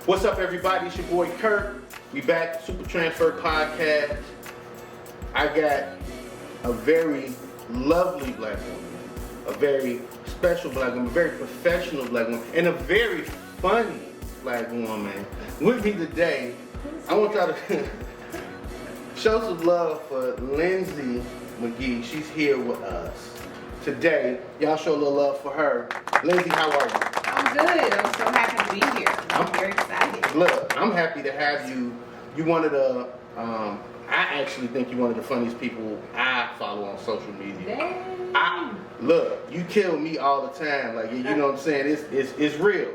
What's up, everybody? It's your boy Curt. We back, Supertransfer podcast. I got a very lovely black woman, a very special black woman, a very professional black woman, and a very funny black woman with me today. I want y'all to show some love for Lindsey McGhee. She's here with us today. Y'all show a little love for her. Lindsey, how are you? I'm good. I'm so happy to be here. I'm very excited. Look, I'm happy to have you. You one of the, I actually think you're one of the funniest people I follow on social media. Dang. Look, you kill me all the time. Like, you know what I'm saying? It's real.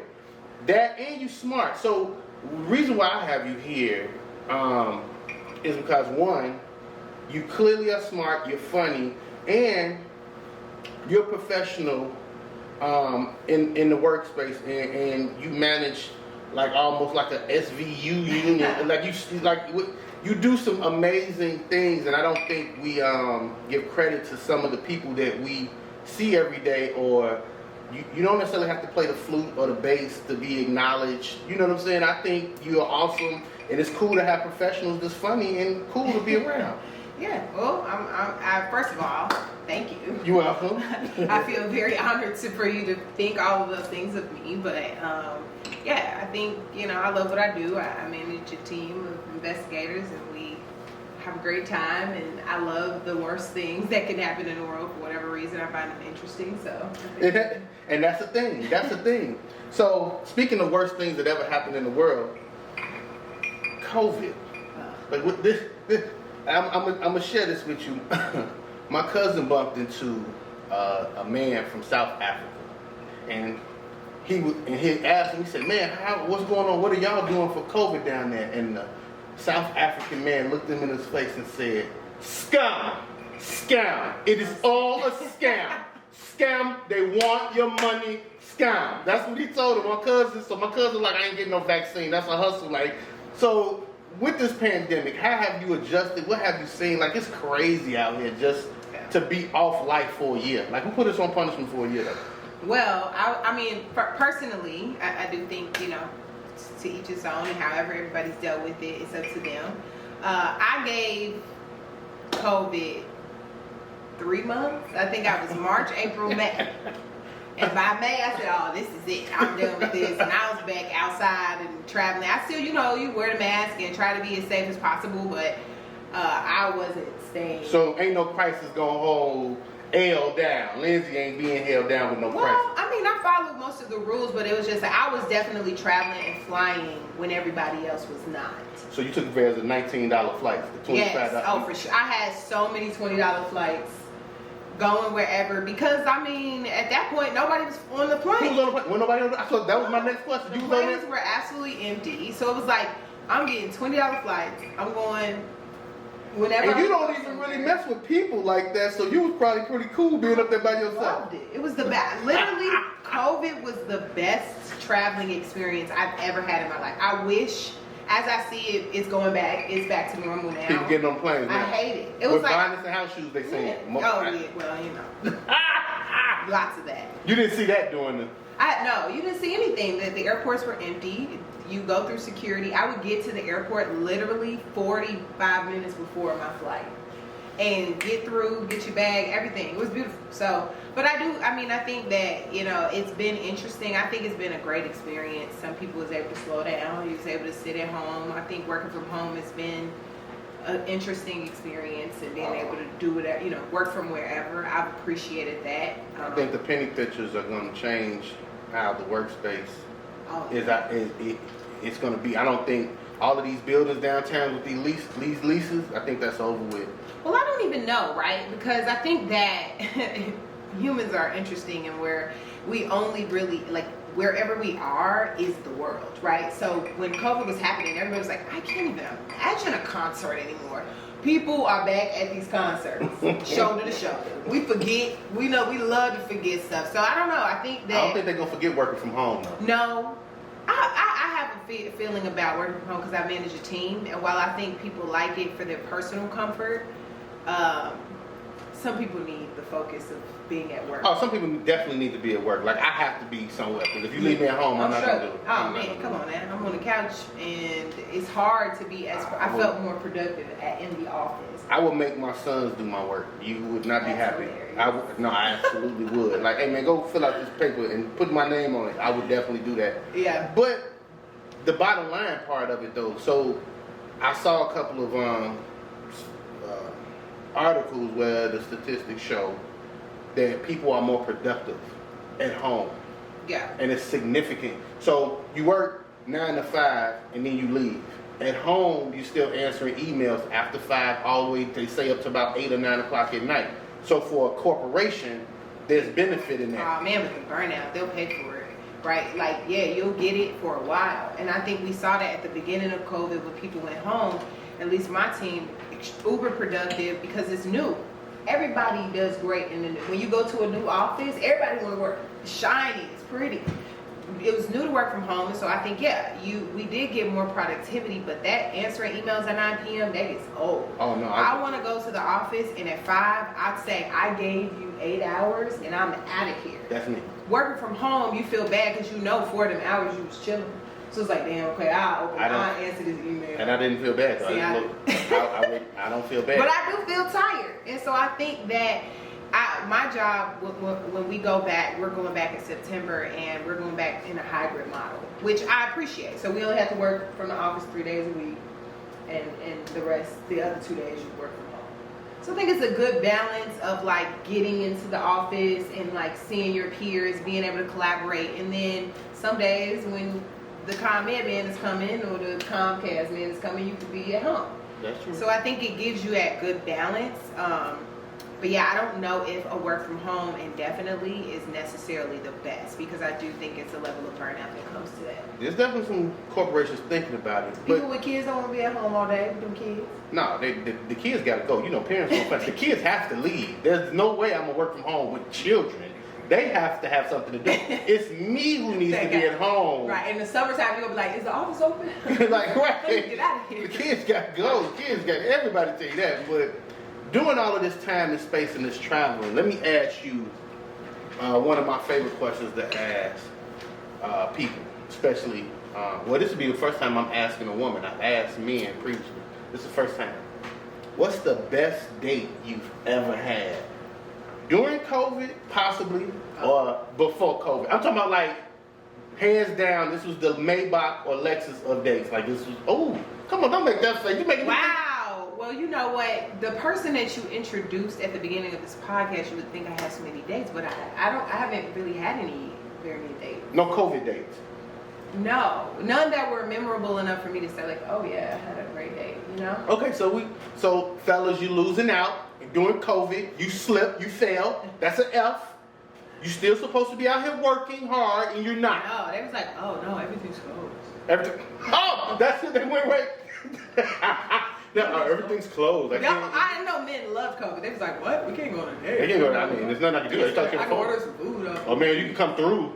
That, and you smart. So the reason why I have you here is because, one, you clearly are smart, you're funny, and you're professional in the workspace, and you manage like almost like a SVU union. Like you do some amazing things, and I don't think we give credit to some of the people that we see every day, or you don't necessarily have to play the flute or the bass to be acknowledged. You know what I'm saying? I think you are awesome, and it's cool to have professionals that's funny and cool to be around. Yeah, well, I first of all, thank you. You're welcome. I feel very honored for you to think all of those things of me, but yeah, I think, I love what I do. I manage a team of investigators, and we have a great time, and I love the worst things that can happen in the world for whatever reason. I find them interesting, so. And that's the thing. That's the thing. So, speaking of worst things that ever happened in the world, COVID. Like with this I'm gonna share this with you. My cousin bumped into a man from South Africa, and he asked him. He said, "Man, what's going on? What are y'all doing for COVID down there?" And the South African man looked him in his face and said, "Scam, scam. It is all a scam. Scam. They want your money. Scam." That's what he told him. My cousin. So my cousin like, I ain't getting no vaccine. That's a hustle. Like, so. With this pandemic, how have you adjusted? What have you seen? Like, it's crazy out here just to be off life for a year. Like, who put us on punishment for a year, though? Well, I mean, personally, I do think, to each his own, and however everybody's dealt with it, it's up to them. I gave COVID 3 months. I think I was March, April, May. And by May, I said, "Oh, this is it. I'm done with this." And I was back outside and traveling. I still, you wear the mask and try to be as safe as possible, but I wasn't staying. So ain't no crisis gonna hold L down. Lindsey ain't being held down with no crisis. Well, I mean, I followed most of the rules, but it was just that I was definitely traveling and flying when everybody else was not. So you took advantage of the $19 flights, the $25. Yes, oh, for sure. I had so many $20 flights. Going wherever, because I mean, at that point, nobody was on the plane. Who was on the plane? Well, nobody on the, so that was my next question. The planes were absolutely empty, so it was like, I'm getting $20 flights. I'm going whenever. And you don't even really mess with people like that, so you was probably pretty cool being up there by yourself. Loved it. It was the best. Literally, COVID was the best traveling experience I've ever had in my life. I wish. As I see it, it's going back. It's back to normal now. People getting on planes now. I hate it. It was like violence and house shoes. They say. Yeah. Oh yeah, well lots of that. You didn't see that during the. No, you didn't see anything. The airports were empty. You go through security. I would get to the airport literally 45 minutes before my flight, and get through, get your bag, everything. It was beautiful. So, but I think that, it's been interesting. I think it's been a great experience. Some people was able to slow down. You was able to sit at home. I think working from home has been an interesting experience, and being able to do whatever, work from wherever. I've appreciated that. I think the penny pictures are going to change how the workspace it's going to be. I don't think all of these buildings downtown with these leases, I think that's over with. Well, I don't even know, right? Because I think that humans are interesting, and where we only really, like, wherever we are is the world, right? So when COVID was happening, everybody was like, I can't even imagine a concert anymore. People are back at these concerts, shoulder to shoulder. We forget, we love to forget stuff. So I don't know, I think that. I don't think they're going to forget working from home, though. No. I have a feeling about working from home because I manage a team, and while I think people like it for their personal comfort, some people need the focus of being at work. Oh, some people definitely need to be at work. Like, I have to be somewhere. Because if you leave me at home, I'm not going to do it. Oh, man, come on, man. I'm on the couch, and it's hard to be I felt more productive in the office. I would make my sons do my work. You would not be happy. No, I absolutely would. Like, hey, man, go fill out this paper and put my name on it. I would definitely do that. Yeah. But the bottom line part of it, though, so I saw a couple of articles where the statistics show that people are more productive at home. Yeah. And it's significant. So you work 9 to 5 and then you leave. At home, you're still answering emails after 5 all the way, they say, up to about 8 or 9 o'clock at night. So for a corporation, there's benefit in that. Oh, man, with the burnout, they'll pay for it. Right? Like, yeah, you'll get it for a while. And I think we saw that at the beginning of COVID when people went home. At least my team, uber productive because it's new. Everybody does great in the new. When you go to a new office, everybody want to work. It's shiny, it's pretty. It was new to work from home, so I think we did get more productivity, but that answering emails at 9 p.m. that gets old. Oh no, I want to go to the office, and at 5, I'd say I gave you 8 hours, and I'm out of here. That's me. Working from home, you feel bad because you know 4 of them hours you was chilling. So it's like, damn, okay, I'll answer this email. And I didn't feel bad. See, I don't feel bad. But I do feel tired, and so I think that my job, when we go back, we're going back in September, and we're going back in a hybrid model, which I appreciate. So we only have to work from the office 3 days a week, and the other 2 days you work from home. So I think it's a good balance of like getting into the office and like seeing your peers, being able to collaborate, and then some days when the ComEd man is coming or the Comcast man is coming, you can be at home. That's true. So I think it gives you that good balance. But yeah, I don't know if a work from home indefinitely is necessarily the best, because I do think it's a level of burnout that comes to that. There's definitely some corporations thinking about it. People with kids don't want to be at home all day with them kids. No, the kids got to go. You know, parents don't fuss. The kids have to leave. There's no way I'm going to work from home with children. They have to have something to do. It's me who needs to be at home. Right, in the summertime, you're going to be like, is the office open? Like, right. Get out of here. The kids got to go. The kids got everybody tell you that. But doing all of this time and space and this traveling, let me ask you one of my favorite questions to ask people, especially, well, this would be the first time I'm asking a woman. I've asked men previously. This is the first time. What's the best date you've ever had? During COVID, possibly, or before COVID? I'm talking about, like, hands down, this was the Maybach or Lexus of dates. Like, this was, oh, come on, don't make that face. You making me Wow. Well, you know what? The person that you introduced at the beginning of this podcast, you would think I had so many dates, but I haven't really had very many dates. No COVID dates. No, none that were memorable enough for me to say like, oh yeah, I had a great date, you know? Okay, so fellas, you losing out. During COVID, you slipped, you fell. That's an F. You still supposed to be out here working hard, and you're not. No, they was like, oh no, everything's closed. Oh, that's it. They went right. No, everything's closed. I know men love COVID. They was like, what? We can't go on a date. They can't go. I mean, there's nothing I can do. I can order some food up. Oh man, you can come through.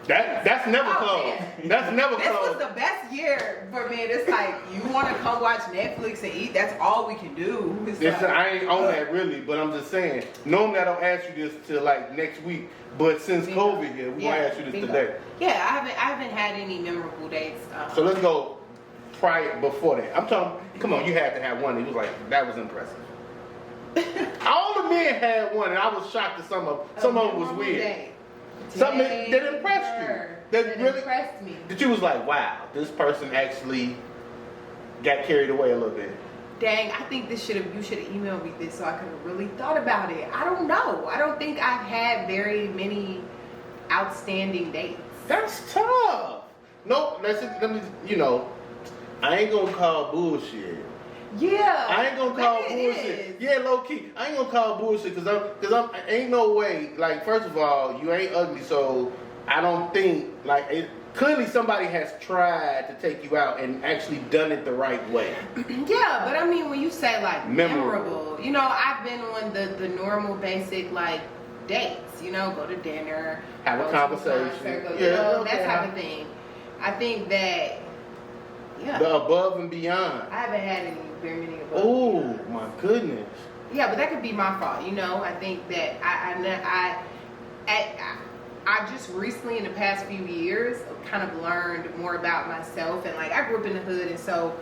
That's never closed. Man. That's never This closed. was the best year for me. It's like, you want to come watch Netflix and eat, that's all we can do. I ain't on that really, but I'm just saying. Normally I don't ask you this till like next week, but since COVID here, we're gonna ask you this today. Yeah, I haven't had any memorable dates. So let's go before that. I'm talking, come on, you had to have one. It was like, that was impressive. All the men had one, and I was shocked that some of them was weird. Date. Something that impressed you. That really impressed me. That you was like, wow, this person actually got carried away a little bit. Dang, I think you should have emailed me this so I could have really thought about it. I don't know. I don't think I've had very many outstanding dates. That's tough. No, let me, I ain't gonna call bullshit. Yeah. I ain't gonna call bullshit. Yeah, low key. I ain't gonna call bullshit because ain't no way. Like, first of all, you ain't ugly, so I don't think clearly somebody has tried to take you out and actually done it the right way. Yeah, but I mean, when you say like memorable, I've been on the normal basic like dates. Go to dinner, have a conversation, that type of thing. I think that. Yeah. The above and beyond. I haven't had very many above. Oh my goodness. Yeah, but that could be my fault. You know, I think that I just recently in the past few years kind of learned more about myself, and like I grew up in the hood, and so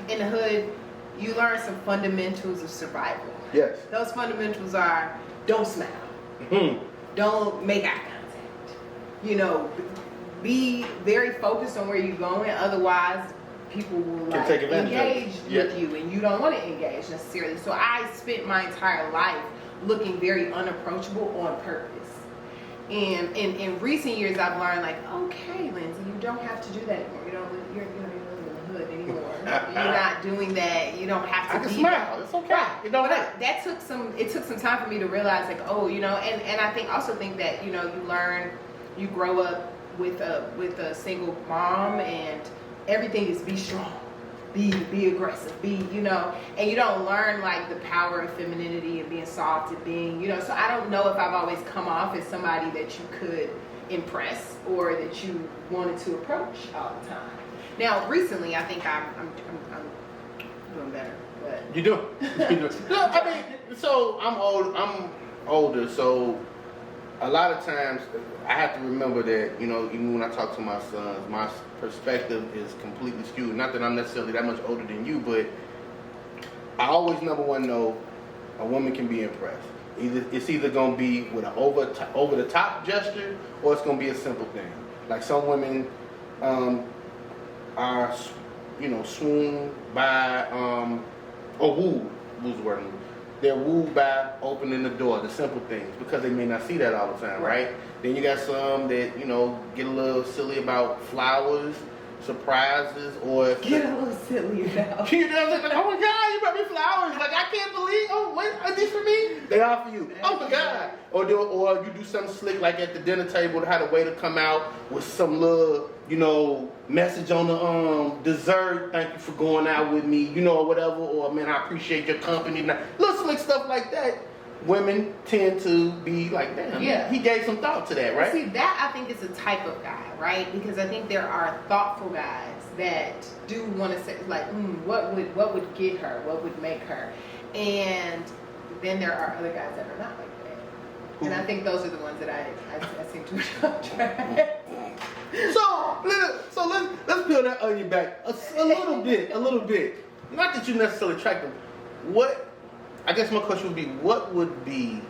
in the hood you learn some fundamentals of survival. Yes. Those fundamentals are don't smile, don't make eye contact, you know, be very focused on where you're going, otherwise people will like take advantage engage of it. with you, and you don't want to engage necessarily. So I spent my entire life looking very unapproachable on purpose. And in recent years, I've learned like, okay, Lindsey, you don't have to do that anymore. You're not even living in the hood anymore. You're not doing that. You don't have to. I can be smile. that. It's okay. It don't hurt. That took some. It took some time for me to realize like, oh, you know, and I think that you know you grow up with a single mom, and everything is be strong. Be aggressive, you know, and you don't learn like the power of femininity and being soft and being, you know, so I don't know if I've always come off as somebody that you could impress or that you wanted to approach all the time. Now, recently, I think I'm doing better, but You do. No, I mean, so I'm older, so a lot of times I have to remember that, you know, even when I talk to my sons, my perspective is completely skewed. Not that I'm necessarily that much older than you, but I always, number one, know a woman can be impressed. It's either going to be with an over the top gesture, or it's going to be a simple thing. Like some women are, you know, swooned by, or wooed, was the word. They're wooed by opening the door, the simple things, because they may not see that all the time, right? Then you got some that, you know, get a little silly about flowers, surprises, or get a little silly about. You know what I'm saying? Like, oh my God, you brought me flowers. Like, I can't believe, oh, wait, are these for me? They are for you. Oh my God. Or you do something slick, like at the dinner table, to have the waiter come out with some little, you know, message on the dessert. Thank you for going out with me, you know, or whatever. Or, man, I appreciate your company. Little slick stuff like that. Women tend to be like, damn, yeah, he gave some thought to that, right? See, that I think is a type of guy, right? Because I think there are thoughtful guys that do want to say, like, what would get her? What would make her? And then there are other guys that are not like that. And I think those are the ones that I seem to attract. So let's peel that onion back a little bit. Not that you necessarily attract them. I guess my question would be, what would be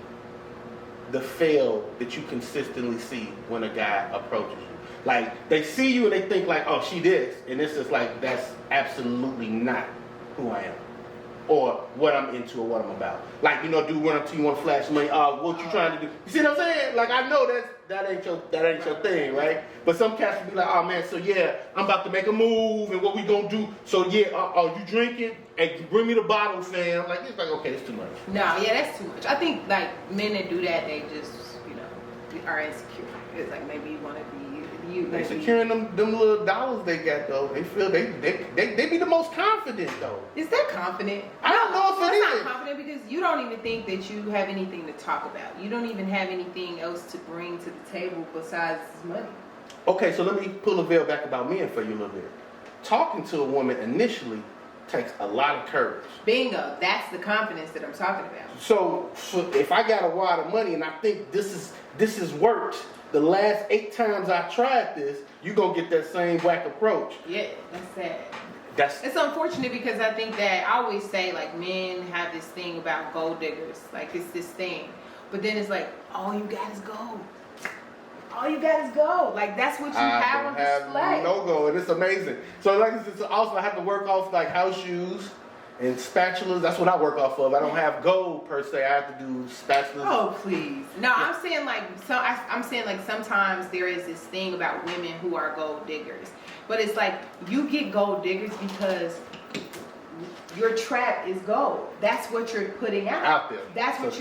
the fail that you consistently see when a guy approaches you? Like, they see you and they think like, oh, she this, and it's just like, that's absolutely not who I am, or what I'm into, or what I'm about. Like, you know, dude run up to you, want to flash money, what you trying to do? You see what I'm saying? Like, I know that ain't your thing, right? But some cats will be like, oh man, so yeah, I'm about to make a move, and what we gonna do? So yeah, you drinking? And bring me the bottle, fam. Like, it's like, okay, it's too much. No, yeah, that's too much. I think like men that do that, they just, you know, are insecure. It's like maybe you want to be you. They securing them little dollars they got though. They feel they be the most confident though. Is that confident? I don't know if it is. That's not confident, because you don't even think that you have anything to talk about. You don't even have anything else to bring to the table besides money. Okay, so let me pull the veil back about men for you a little bit. Talking to a woman initially takes a lot of courage. Bingo, that's the confidence that I'm talking about. So if I got a wad of money and I think this has worked the last 8 times I tried this, you gonna get that same whack approach. Yeah, that's sad. It's unfortunate, because I think that I always say like men have this thing about gold diggers, like it's this thing, but then it's like all you got is gold. All you got is gold. Like, that's what you have on display. No gold, and it's amazing. So like, it's also I have to work off like house shoes and spatulas. That's what I work off of. I don't have gold per se. I have to do spatulas. Oh please. No, yeah. I'm saying like sometimes there is this thing about women who are gold diggers, but it's like you get gold diggers because your trap is gold. That's what you're putting out there. That's what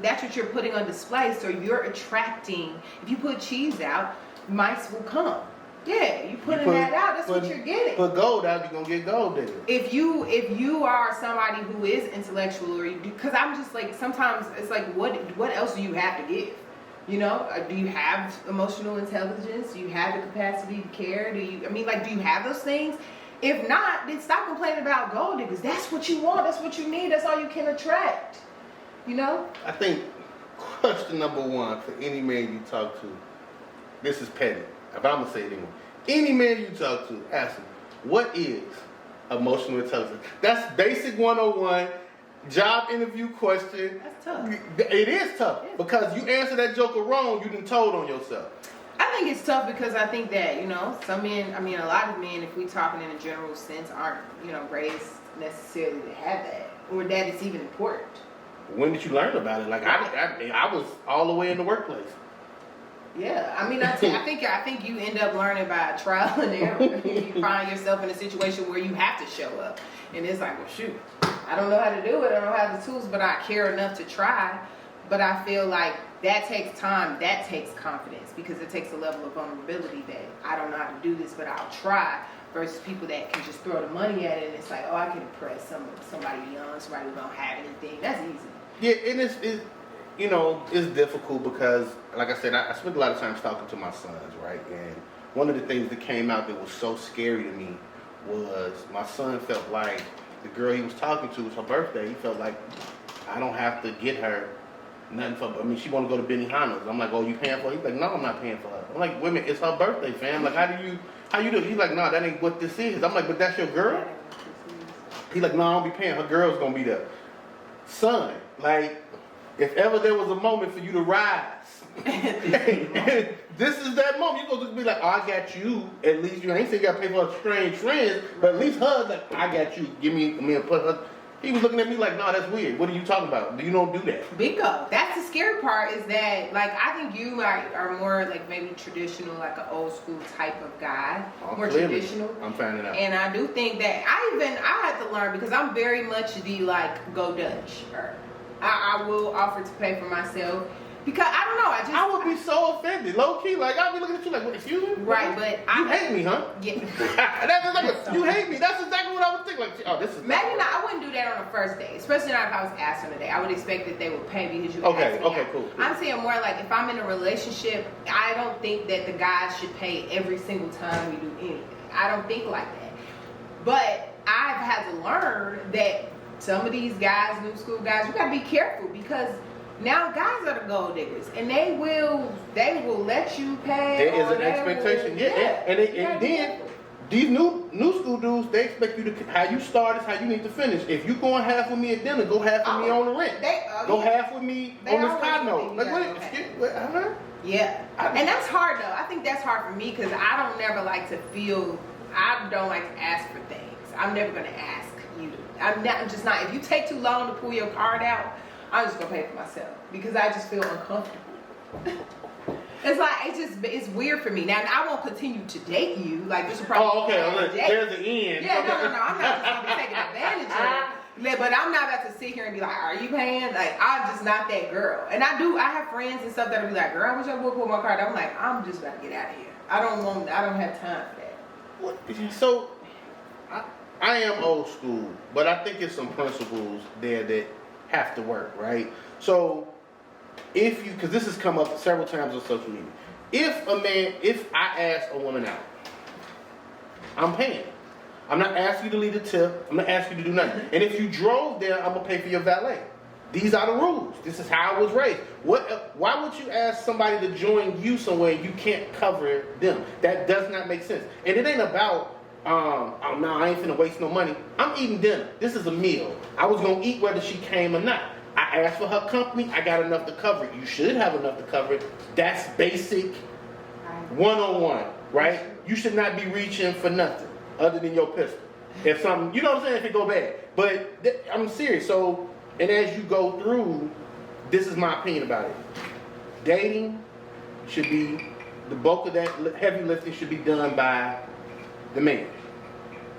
that's what you're putting on display. So you're attracting. If you put cheese out, mice will come. Yeah, you put that out. That's what you're getting. Put gold out, you're gonna get gold diggers. If you are somebody who is intellectual, or you do, because I'm just like, sometimes it's like, what else do you have to give? You know, do you have emotional intelligence? Do you have the capacity to care? Do you have those things? If not, then stop complaining about gold diggers. That's what you want. That's what you need. That's all you can attract. You know? I think question number one for any man you talk to, this is petty, but I'm gonna say it anyway. Any man you talk to, ask him, what is emotional intelligence? That's basic 101, job interview question. That's tough. It is tough because you answer that joker wrong, you done told on yourself. I think it's tough because I think that, you know, some men, I mean, a lot of men, if we talking in a general sense, aren't, you know, raised necessarily to have that, or that it's even important. When did you learn about it? Like, I was all the way in the workplace. Yeah, I mean, I think you end up learning by trial and error. You find yourself in a situation where you have to show up, and it's like, well, shoot, I don't know how to do it. I don't have the tools, but I care enough to try. But I feel like that takes time. That takes confidence because it takes a level of vulnerability that I don't know how to do this, but I'll try. Versus people that can just throw the money at it and it's like, oh, I can impress somebody young, somebody who don't have anything. That's easy. Yeah, and it's you know, it's difficult because, like I said, I spent a lot of time talking to my sons, right? And one of the things that came out that was so scary to me was my son felt like the girl he was talking to was her birthday. He felt like I don't have to get her nothing for. I mean, she want to go to Benihana's. I'm like, oh, you paying for her? He's like, no, I'm not paying for her. I'm like, women, it's her birthday, fam. Like, how you do it? He's like, no, that ain't what this is. I'm like, but that's your girl? He's like, no, I don't be paying. Her girl's gonna be there. Son, like, if ever there was a moment for you to rise, this is that moment. You're supposed to be like, oh, I got you. At least you ain't saying you gotta pay for her strange friends, but at least her, like, I got you. Give me, put her. He was looking at me like, no, that's weird. What are you talking about? You don't do that. Bingo. That's the scary part is that, like, I think you are more, like, maybe traditional, like an old school type of guy. More clearly, traditional. I'm finding out. And I do think that I had to learn because I'm very much the, like, go Dutch. I will offer to pay for myself. Because, I don't know, I would be so offended. Low key, like, I'd be looking at you like, what, excuse me? Right, but you hate me, huh? Yeah. You hate me. That's exactly what I would think. Like, oh, this is... Maybe not. I wouldn't do that on the first date. Especially not if I was asked on a date. I would expect that they would pay because you asked me Okay, out. cool. I'm saying more like if I'm in a relationship, I don't think that the guys should pay every single time we do anything. I don't think like that. But I've had to learn that some of these guys, new school guys, you gotta be careful because now guys are the gold diggers and they will let you pay. There is an expectation, and then these new school dudes, they expect you to how you start is how you need to finish. If you going half with me at dinner, go half with me on the rent. Go half with me on this car note. Like what? Yeah, and that's hard though. I think that's hard for me because I don't never like to feel. I don't like to ask for things. I'm never gonna ask you. I'm just not. If you take too long to pull your card out, I'm just gonna pay for myself because I just feel uncomfortable. It's like it's weird for me. Now I won't continue to date you. Like this will probably. Oh, okay. There's an end. Yeah, no. I'm not just gonna be taking advantage of it. But I'm not about to sit here and be like, "Are you paying?" Like I'm just not that girl. And I have friends and stuff that'll be like, "Girl, I wish I would pull my card." I'm like, I'm just about to get out of here. I don't have time for that. What? So I am old school, but I think it's some principles there that have to work, right? So because this has come up several times on social media, if I ask a woman out, I'm paying. I'm not asking you to leave a tip. I'm not asking you to do nothing. And if you drove there, I'm gonna pay for your valet. These are the rules. This is how I was raised. Why would you ask somebody to join you somewhere and you can't cover them? That does not make sense. And it ain't about oh no, I ain't finna waste no money. I'm eating dinner. This is a meal. I was gonna eat whether she came or not. I asked for her company. I got enough to cover it. You should have enough to cover it. That's basic 101, right? You should not be reaching for nothing other than your pistol. If something, you know what I'm saying, if it go bad. But I'm serious. So, and as you go through, this is my opinion about it. Dating should be, the bulk of that heavy lifting should be done by the man.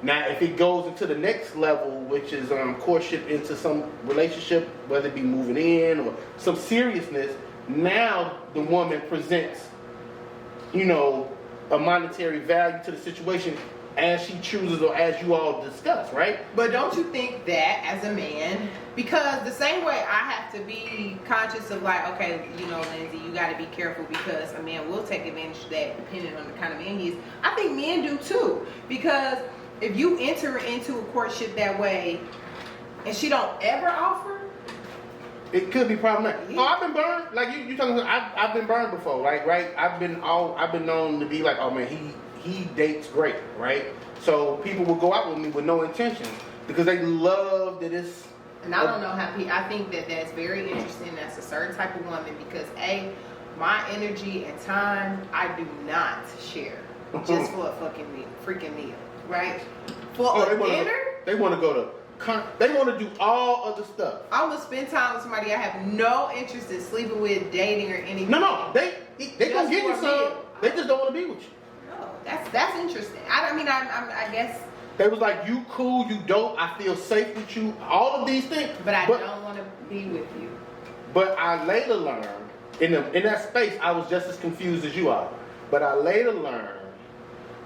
Now, if it goes into the next level, which is courtship into some relationship, whether it be moving in or some seriousness, now the woman presents, a monetary value to the situation as she chooses or as you all discuss, right? But don't you think that as a man, because the same way I have to be conscious of like, okay, Lindsay, you got to be careful because a man will take advantage of that depending on the kind of man he is. I think men do too, because if you enter into a courtship that way, and she don't ever offer, it could be problematic. Yeah. Oh, I've been burned. Like you talking. I've been burned before. Right. I've been known to be like, oh man, he dates great. Right. So people will go out with me with no intention because they love that it's. and I don't know how people. I think that that's very interesting. That's a certain type of woman because my energy and time I do not share just for a freaking meal, right? For a dinner. They want to go to. They want to do all other stuff. I will spend time with somebody I have no interest in sleeping with, dating, or anything. No, they gonna give you some. They just don't want to be with you. No, that's interesting. I guess. They was like, you cool, you dope, I feel safe with you, all of these things. But I don't want to be with you. But I later learned, in that space, I was just as confused as you are. But I later learned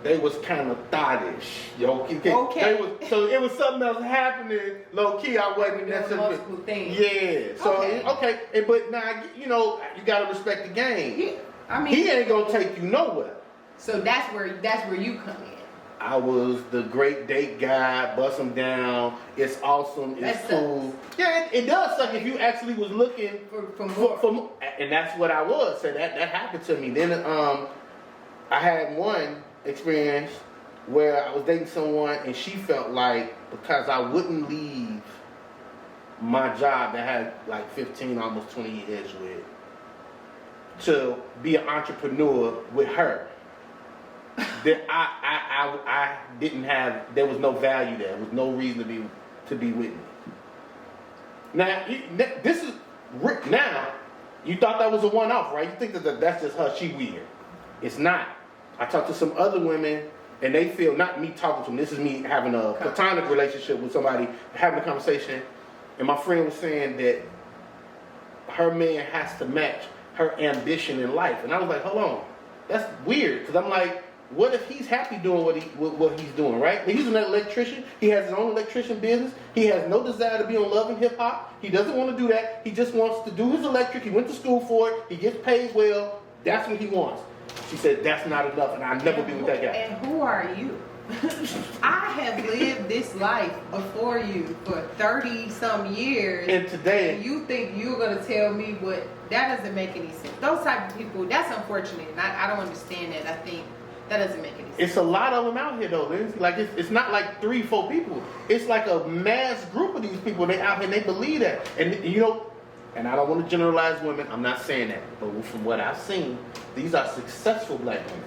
they was kind of thottish. Okay. So it was something else happening low key. I wasn't necessarily. Multiple things. Yeah. So okay. But now you gotta respect the game. Yeah. He ain't gonna take you nowhere. So that's where you come in. I was the great date guy, bust them down. It's awesome. It's cool. Sucks. Yeah, it does suck if you actually was looking for more. And that's what I was. So that happened to me. Then I had one experience where I was dating someone and she felt like because I wouldn't leave my job that I had like 15, almost 20 years with, to be an entrepreneur with her, that I didn't have, there was no value there. There was no reason to be with me. Now, now, you thought that was a one-off, right? You think that that's just her, she weird. It's not. I talked to some other women, and they feel, not me talking to them, this is me having a platonic relationship with somebody, having a conversation, and my friend was saying that her man has to match her ambition in life. And I was like, hold on, that's weird, because I'm like, what if he's happy doing what he's doing, right? He's an electrician. He has his own electrician business. He has no desire to be on Love and Hip Hop. He doesn't want to do that. He just wants to do his electric. He went to school for it. He gets paid well. That's what he wants. She said, that's not enough, and I'll never be with that guy. And who are you? I have lived this life before you for 30-some years. And today... And you think you're going to tell me what... That doesn't make any sense. Those type of people, that's unfortunate. And I don't understand that. I think that doesn't make any sense. It's a lot of them out here, though, Lindsey. Like, it's not like 3-4 people. It's like a mass group of these people. They out here, and they believe that. And, and I don't want to generalize women. I'm not saying that. But from what I've seen, these are successful black women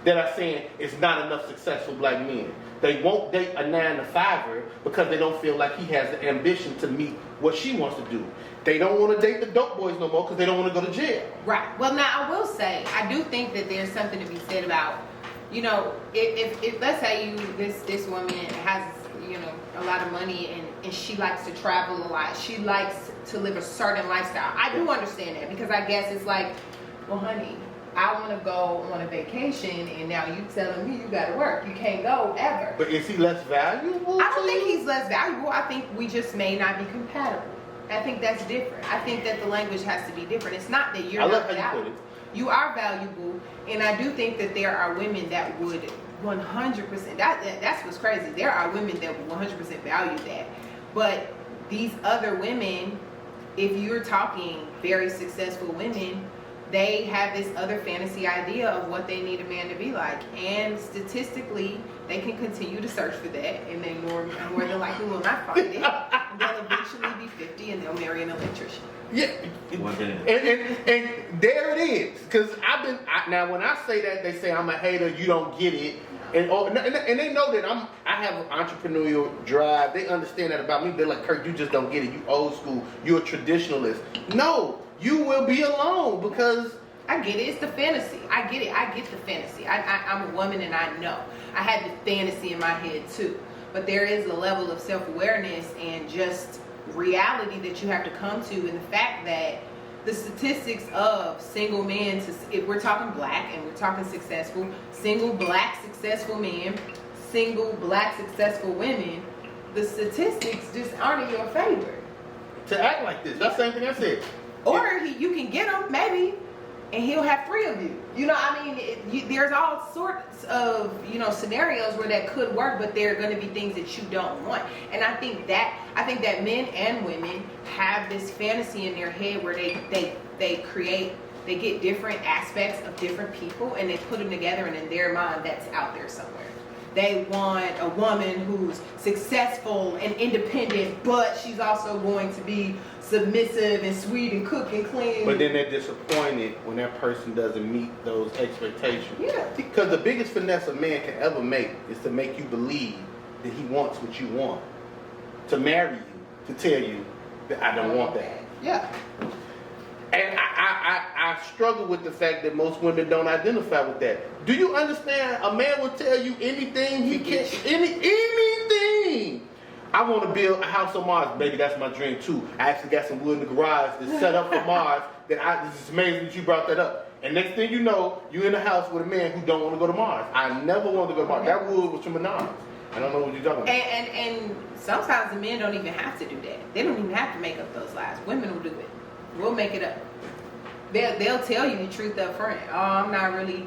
that are saying it's not enough successful black men. They won't date a 9-to-5er because they don't feel like he has the ambition to meet what she wants to do. They don't want to date the dope boys no more because they don't want to go to jail. Right. Well, now I will say, I do think that there's something to be said about, if let's say this woman has, a lot of money and she likes to travel a lot. She likes to live a certain lifestyle. I do understand that because I guess it's like, well, honey, I want to go on a vacation and now you telling me you got to work. You can't go ever. But is he less valuable? I don't think he's less valuable. I think we just may not be compatible. I think that's different. I think that the language has to be different. It's not that you're not valuable. You are valuable, and I do think that there are women that would 100%. That's what's crazy. There are women that would 100% value that. But these other women, if you're talking very successful women, they have this other fantasy idea of what they need a man to be like. And statistically, they can continue to search for that, and they more than likely will not find it. And they'll eventually be 50 and they'll marry an electrician. Yeah. And there it is. Because now when I say that, they say I'm a hater, you don't get it. And they know that I have an entrepreneurial drive. They understand that about me. They're like, Curt, you just don't get it. You old school. You're a traditionalist. No, you will be alone because... I get it. It's the fantasy. I get it. I get the fantasy. I'm a woman and I know. I had the fantasy in my head too. But there is a level of self-awareness and just reality that you have to come to, and the fact that the statistics of single men, if we're talking black and we're talking successful, single black successful men, single black successful women, the statistics just aren't in your favor. To act like this, that's the same thing I said. Or you can get them, maybe. and he'll have 3 of you. You know, I mean, there's all sorts of, you know, scenarios where that could work, but there are going to be things that you don't want. And I think that men and women have this fantasy in their head where they get different aspects of different people and they put them together, and in their mind that's out there somewhere. They want a woman who's successful and independent, but she's also going to be submissive and sweet and cook and clean. But then they're disappointed when that person doesn't meet those expectations. Yeah. Because the biggest finesse a man can ever make is to make you believe that he wants what you want. To marry you, to tell you that I don't want that. Yeah. And I struggle with the fact that most women don't identify with that. Do you understand? A man will tell you anything he can, anything. I want to build a house on Mars, baby. That's my dream too. I actually got some wood in the garage that's set up for Mars. This is amazing that you brought that up. And next thing you know, you're in a house with a man who don't want to go to Mars. I never wanted to go to Mars. That wood was from Menards. I don't know what you're talking about. And sometimes the men don't even have to do that. They don't even have to make up those lies. Women will do it. We'll make it up. They'll tell you the truth up front. Oh, I'm not really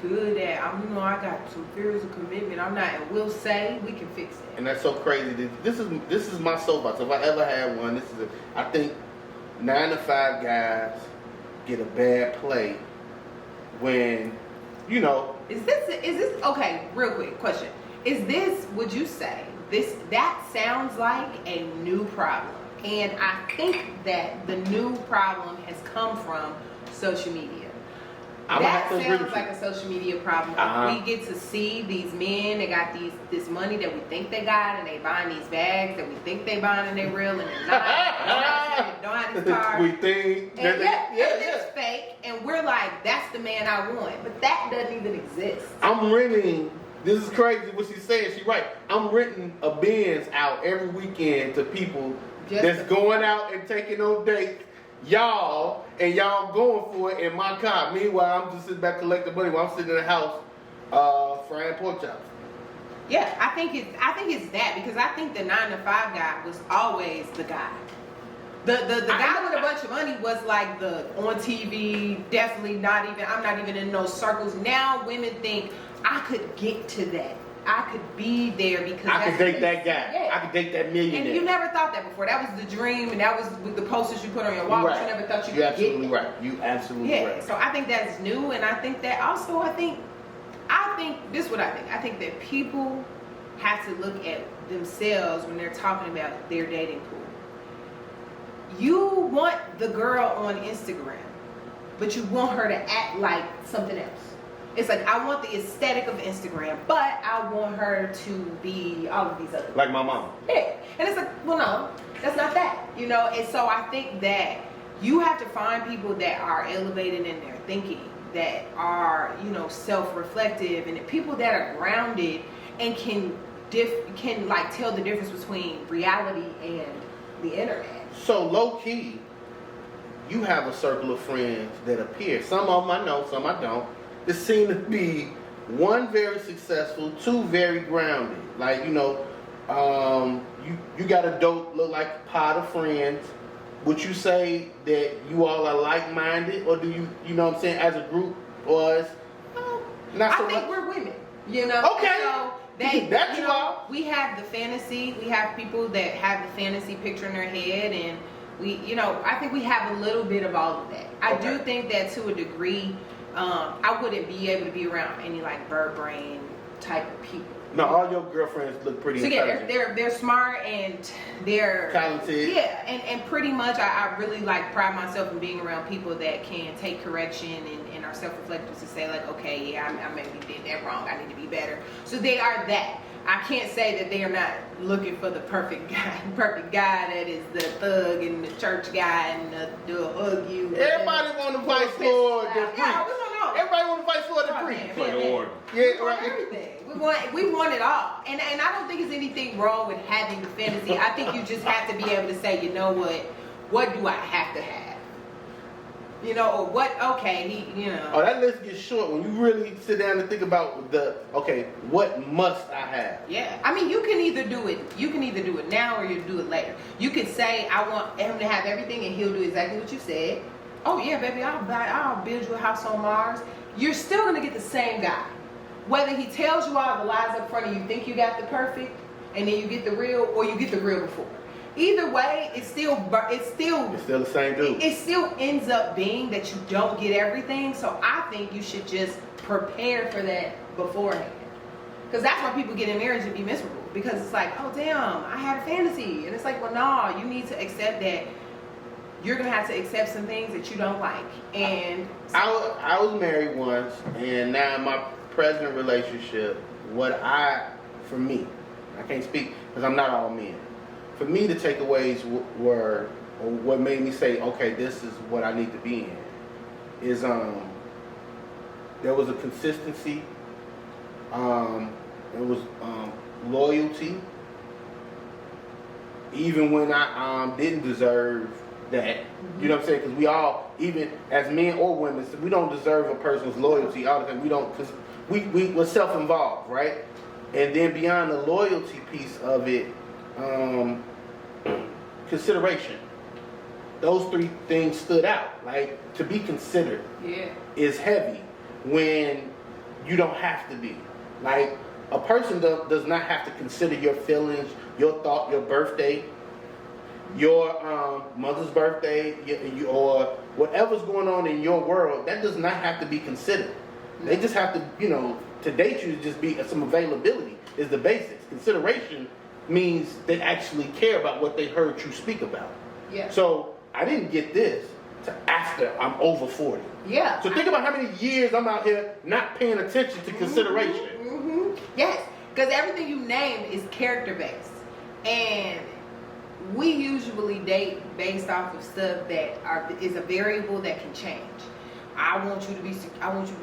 good at. I got some fears of commitment. And we'll say we can fix it. And that's so crazy. This is my soapbox. If I ever had one, I think 9 to 5 guys get a bad play when, you know. Is this okay? Real quick question. Would you say that sounds like a new problem? And I think that the new problem has come from social media. That sounds like a social media problem. We get to see these men, they got this money that we think they got, and they buying these bags that we think they buying, and they real, and they're not. They don't have this car. We think. And it's fake, and we're like, that's the man I want. But that doesn't even exist. I'm renting. This is crazy what she's saying. She's right. I'm renting a Benz out every weekend to people that's going out and taking on dates. Y'all going for it in my car. Meanwhile, I'm just sitting back collecting money while I'm sitting in the house frying pork chops. Yeah, I think it's that, because I think the 9 to 5 guy was always the guy. The guy with a bunch of money was like the on TV, definitely I'm not even in those circles. Now women think I could get to that. I could be there because I could date that guy. Yeah. I could date that millionaire. And you never thought that before. That was the dream, and that was with the posters you put on your wall. Right. But you never thought you could You're absolutely get right. You absolutely right. Yeah. So I think that's new, and I think that also I think this is what I think. I think that people have to look at themselves when they're talking about their dating pool. You want the girl on Instagram, but you want her to act like something else. It's like, I want the aesthetic of Instagram, but I want her to be all of these other things. Like my mom. Yeah. And it's like, well, no, that's not that. You know, and so I think that you have to find people that are elevated in their thinking, that are, you know, self-reflective, and people that are grounded and can like tell the difference between reality and the internet. So low key, you have a circle of friends that appear. Some of them I know, some I don't. It seem to be 1 very successful, 2 very grounded. Like, you know, you got a dope, look like pot of friends. Would you say that you all are like-minded, or do you know what I'm saying, as a group, or as not so much? I think we're women, you know. Okay. So we have the fantasy. We have people that have the fantasy picture in their head, and I think we have a little bit of all of that. I do think that to a degree. I wouldn't be able to be around any like bird brain type of people. No, all your girlfriends look pretty intelligent. Yeah, they're smart and they're talented. Yeah, and pretty much I really like pride myself in being around people that can take correction and are self-reflective to say like, okay, yeah, I maybe did that wrong. I need to be better. So they are that. I can't say that they are not looking for the perfect guy that is the thug and the church guy and the hug you. Everybody want to fight for the preach. Yeah, we want all. Everybody want to fight for the preach. For the order. Yeah, right. Everything. We want it all. And I don't think there's anything wrong with having the fantasy. I think you just have to be able to say, you know what do I have to have? You know, or what, okay, Oh, that list gets short when you really sit down and think about what must I have? Yeah. I mean, you can either do it now or you do it later. You could say, I want him to have everything, and he'll do exactly what you said. oh yeah, baby, I'll build you a house on Mars, you're still gonna get the same guy. Whether he tells you all the lies up front and you think you got the perfect, and then you get the real, or you get the real before. Either way, it's still the same dude. It still ends up being that you don't get everything. So I think you should just prepare for that beforehand. Because that's why people get in marriage and be miserable. Because it's like, oh damn, I had a fantasy. And it's like, well, no, you need to accept that you're going to have to accept some things that you don't like. And I was married once, and now in my present relationship, for me, I can't speak because I'm not all men. For me, the takeaways were, or what made me say, okay, this is what I need to be in, is there was a consistency, there was loyalty, even when I didn't deserve that. You know what I'm saying? Because we all, even as men or women, we don't deserve a person's loyalty all the time. We don't, because we're self-involved, right? And then beyond the loyalty piece of it, consideration. Those three things stood out. Like, to be considered is heavy when you don't have to be. Like, a person does not have to consider your feelings, your thought, your birthday, your mother's birthday, or whatever's going on in your world. That does not have to be considered. They just have to, to date you, just be some availability is the basics. Consideration means they actually care about what they heard you speak about. Yeah. So I didn't get this till after I'm over 40. Yeah. So think about how many years I'm out here not paying attention to consideration. Mm-hmm. Yes, because everything you name is character based, and we usually date based off of stuff that is a variable that can change. I want you to be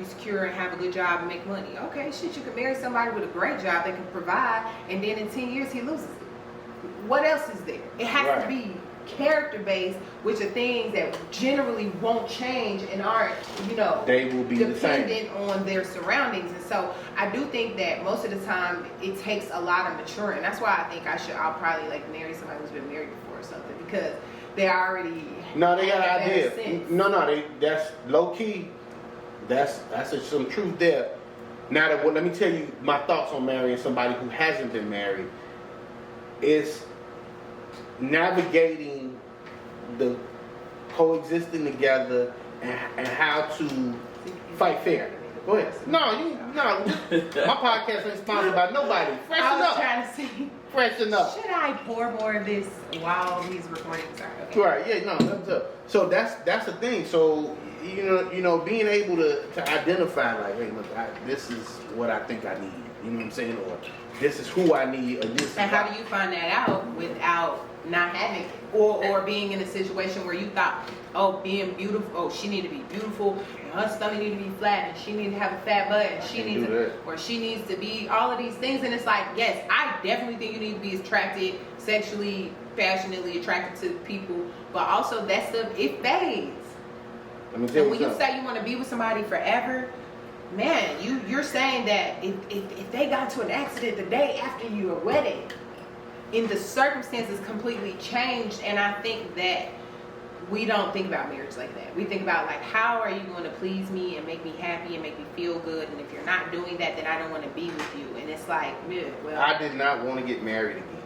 secure and have a good job and make money. Okay, shit, you can marry somebody with a great job that can provide, and then in 10 years he loses it. What else is there? It has to be character based, which are things that generally won't change and aren't, they will be dependent on their surroundings. And so I do think that most of the time it takes a lot of maturing. That's why I think I'll probably like marry somebody who's been married before or something, because they already they got an idea. That's low key. That's some truth there. Now let me tell you my thoughts on marrying somebody who hasn't been married. It's navigating the coexisting together and how to fight fair. Go ahead. No. My podcast ain't sponsored by nobody. Freshen I was up. trying to see. Freshen up. Should I pour more of this while these recordings are okay? Right. Yeah. No. That's up. So that's the thing. So being able to identify, like, hey, look, this is what I think I need. You know what I'm saying? Or this is who I need. Or this. And how do you find that out without not having it, or being in a situation where you thought, oh, being beautiful, oh, she need to be beautiful, and her stomach need to be flat, and she need to have a fat butt, and she needs to be all of these things. And it's like, yes, I definitely think you need to be attracted sexually, passionately attracted to people, but also that stuff, it fades. Let me tell you when you say you want to be with somebody forever, man, you're saying that if they got into an accident the day after your wedding, and the circumstances completely changed, and I think that we don't think about marriage like that. We think about, like, how are you going to please me and make me happy and make me feel good, and if you're not doing that, then I don't want to be with you. And it's like, yeah, well, I did not want to get married again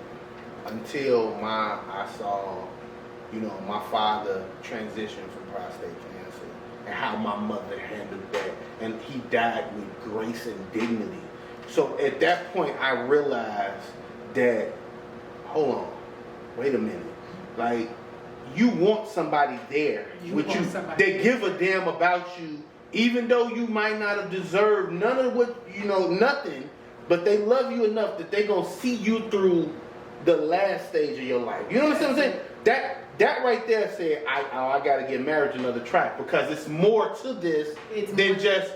until I saw, my father transition from prostate cancer and how my mother handled that, and he died with grace and dignity. So at that point, I realized that, hold on, wait a minute, like, you want somebody there with you. They give a damn about you, even though you might not have deserved none of what, nothing, but they love you enough that they gonna see you through the last stage of your life. You know what I'm saying? That right there said, I gotta get married to another track, because it's more to this than just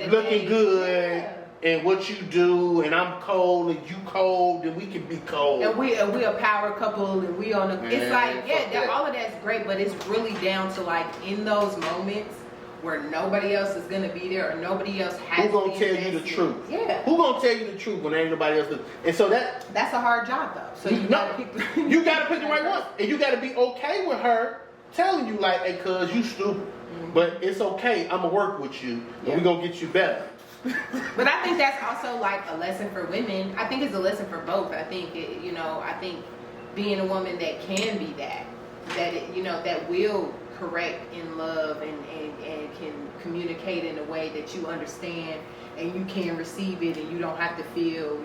looking good. Yeah. And what you do, and I'm cold, and you cold, and we can be cold. And we a power couple, and we on the. It's like, all of that's great, but it's really down to, like, in those moments where nobody else is gonna be there, or nobody else has. Who gonna tell you the truth? Yeah. Who gonna tell you the truth when ain't nobody else? And so that's a hard job, though. So you gotta pick the right one, and you gotta be okay with her telling you like, hey, cuz, you stupid. But it's okay. I'm going to work with you. And we're going to get you better. But I think that's also like a lesson for women. I think it's a lesson for both. I think, I think being a woman that can be that will correct in love and can communicate in a way that you understand and you can receive it and you don't have to feel,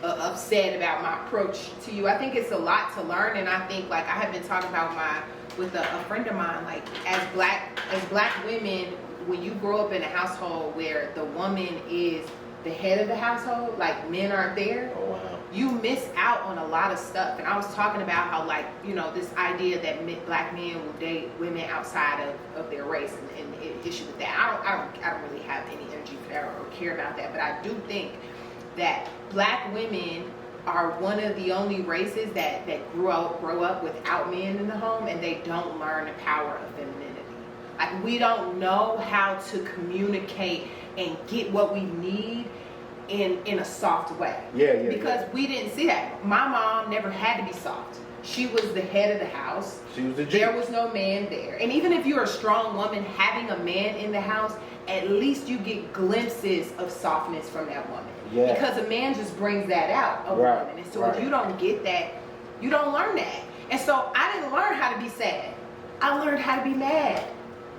upset about my approach to you. I think it's a lot to learn, and I think like I have been talking about with a friend of mine, like as black women, when you grow up in a household where the woman is the head of the household, like men aren't there, oh, wow. You miss out on a lot of stuff. And I was talking about how this idea that black men will date women outside of their race and issue with that. I don't really have any energy for that or care about that, but I do think that black women are one of the only races that grow up without men in the home, and they don't learn the power of femininity. Like, we don't know how to communicate and get what we need in a soft way. Because we didn't see that. My mom never had to be soft. She was the head of the house. She was the G. There was no man there. And even if you're a strong woman, having a man in the house, at least you get glimpses of softness from that woman. Yeah. Because a man just brings that out of a woman. And so if you don't get that, you don't learn that. And so I didn't learn how to be sad. I learned how to be mad.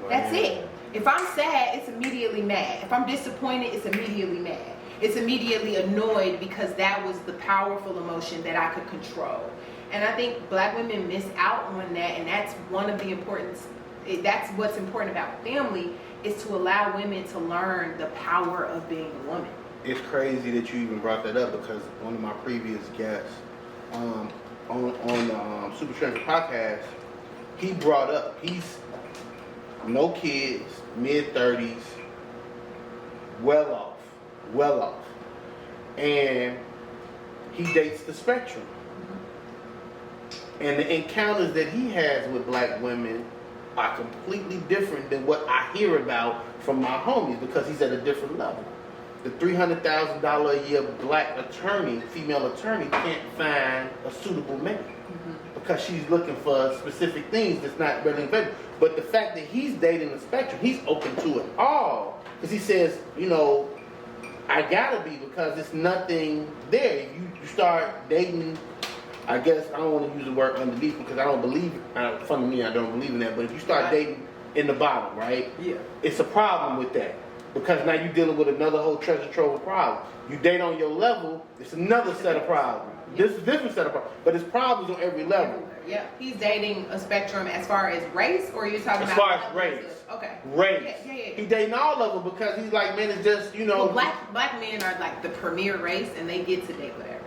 That's it. If I'm sad, it's immediately mad. If I'm disappointed, it's immediately mad. It's immediately annoyed, because that was the powerful emotion that I could control. And I think black women miss out on that, and that's one of the importance. That's what's important about family, is to allow women to learn the power of being a woman. It's crazy that you even brought that up, because one of my previous guests on the Supertransfer podcast, he brought up, he's no kids, mid-30s, well off. And he dates the spectrum. And the encounters that he has with black women are completely different than what I hear about from my homies, because he's at a different level. The $300,000 a year black attorney, female attorney, can't find a suitable man because she's looking for specific things that's not really available. But the fact that he's dating the spectrum, he's open to it all, because he says, I gotta be, because it's nothing there. You start dating, I guess, I don't want to use the word underneath, because I don't believe, fun to me, I don't believe in that, but if you start dating in the bottom, right? Yeah. It's a problem with that, because now you're dealing with another whole treasure trove of problems. You date on your level, it's another set of problems. This is a different set of problems, but it's problems on every level. Yeah, he's dating a spectrum as far as race, or you're talking about? As far as race. Okay. Race. Yeah. He dating all of them, because he's like, man, it's just, Well, black men are like the premier race, and they get to date whatever.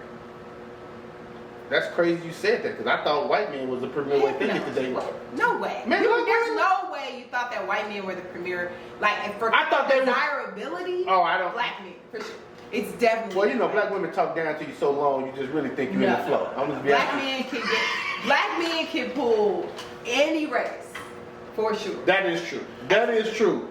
That's crazy you said that, because I thought white men was the premier way to get to date. No way. Man, there's no way you thought that white men were the premier. Like, for I thought desirability, I don't. Black men, for sure. It's definitely. Well, black women talk down to you so long, you just really think you're in the flow. I'm just Black men can pull any race, for sure. That is true.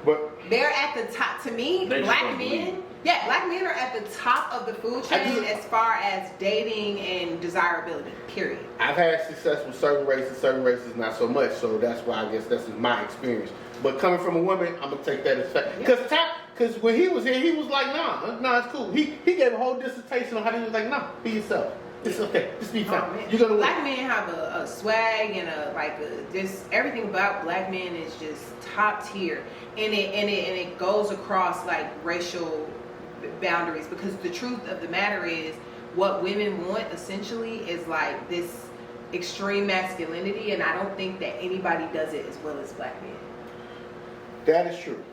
But they're at the top. To me, black men are at the top of the food chain as far as dating and desirability, period. I've had success with certain races not so much, so that's why I guess that's my experience. But coming from a woman, I'm going to take that as fact. Because when he was here, he was like, nah, it's cool. He gave a whole dissertation on how he was like, nah, be yourself. It's okay. Just be fine. You're gonna black men have a swag and just everything about black men is just top tier, and it goes across like racial boundaries, because the truth of the matter is what women want essentially is like this extreme masculinity, and I don't think that anybody does it as well as black men. That is true.